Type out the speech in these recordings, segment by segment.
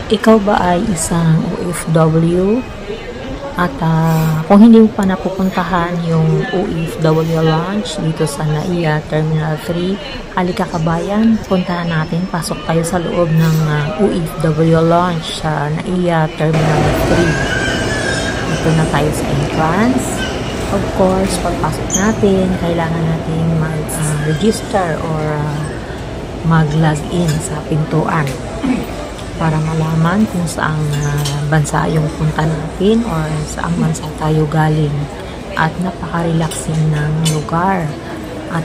Ikaw ba ay isang OFW? At kung hindi mo pa napupuntahan yung OFW Lounge dito sa NAIA Terminal 3, halika kabayan, puntahan natin. Pasok tayo sa loob ng OFW Lounge sa NAIA Terminal 3. Dito na tayo sa entrance. Of course, pagpasok natin, kailangan natin mag-register or mag-login sa pintuan para malaman kung saang bansa yung punta natin or saang bansa tayo galing. At napaka-relaxing ng lugar. At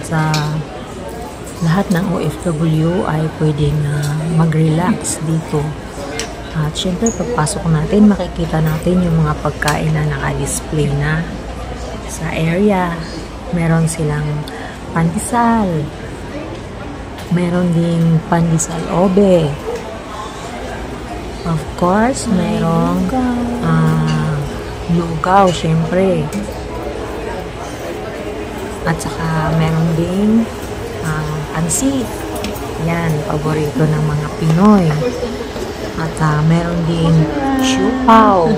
lahat ng OFW ay pwedeng mag-relax dito. At syempre pagpasok natin, makikita natin yung mga pagkain na naka-display na sa area. Meron silang pandesal. Meron ding pandesal obe. Of course, merong lugaw, syempre. At saka meron ding pansit. Yan, paborito ng mga Pinoy. At meron ding siupaw.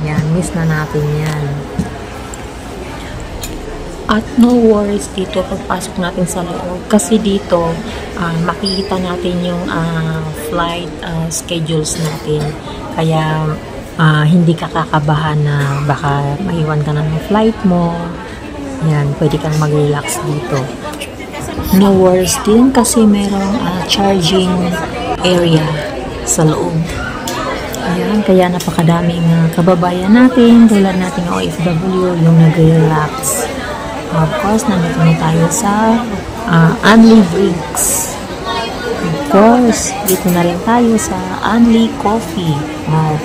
Yan, miss na natin yan. At no worries dito pagpasok natin sa loob. Kasi dito, makikita natin yung flight schedules natin. Kaya, hindi ka kakabahan na baka maiwan ka na ng flight mo. Yan, pwede kang mag-relax dito. No worries din kasi merong charging area sa loob. Ayan, kaya napakadaming kababayan natin, tulad nating OFW, yung nag-relax. Of course, nandito na tayo sa Unli Drinks. Of course, dito na rin tayo sa Unli Coffee.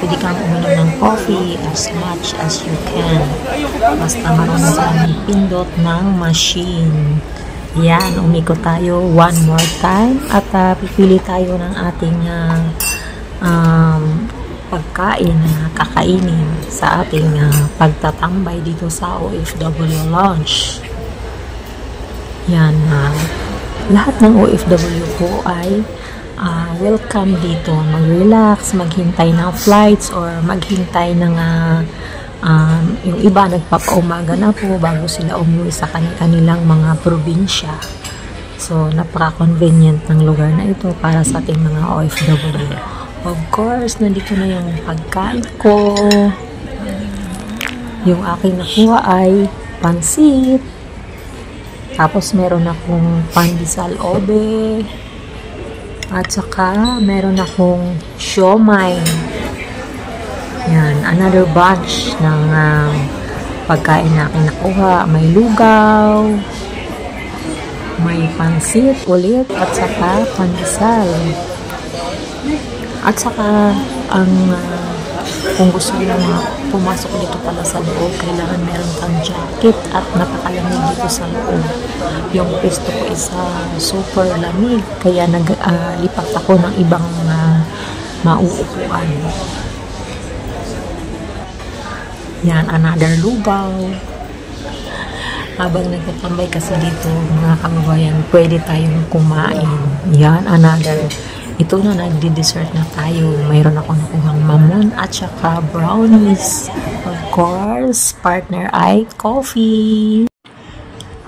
Pwede kang uminom ng coffee as much as you can. Basta marunong kang pindot ng machine. Yan, umikot tayo one more time. At pipili tayo ng ating pagkain na kakainin sa ating pagtatambay dito sa OFW Lounge. Yan, lahat ng OFW po ay welcome dito. Mag-relax, maghintay ng flights or maghintay ng yung iba nagpapaumaga na po bago sila umuwi sa kanilang mga probinsya. So, napaka-convenient ng lugar na ito para sa ating mga OFW. Of course, nandito na yung pagkain ko. Yung aking nakuha ay pansit. Tapos meron akong pandesal obe. At saka meron akong siomai. Yan, another batch ng pagkain na aking nakuha. May lugaw. May pansit ulit. At saka pandesal. At saka, kung gusto nyo pumasok dito pala sa loob, kailangan meron kang jacket at napakalamig dito sa loob. Yung pwesto ko is super lamig, kaya naglipat ako ng ibang mauupuan. Yan, another lugaw. Habang nagtatambay kasi dito, mga kababayan, pwede tayong kumain. Yan, another. Ito na, nagdi-dessert na tayo. Mayroon ako nakuhang mamon at saka brownies. Of course, partner ay coffee.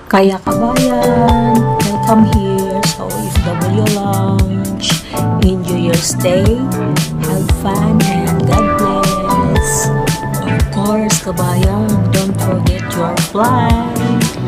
Kaya kabayan, welcome here sa OFW Lounge. Enjoy your stay, have fun, and God bless. Of course, kabayan, don't forget your flight.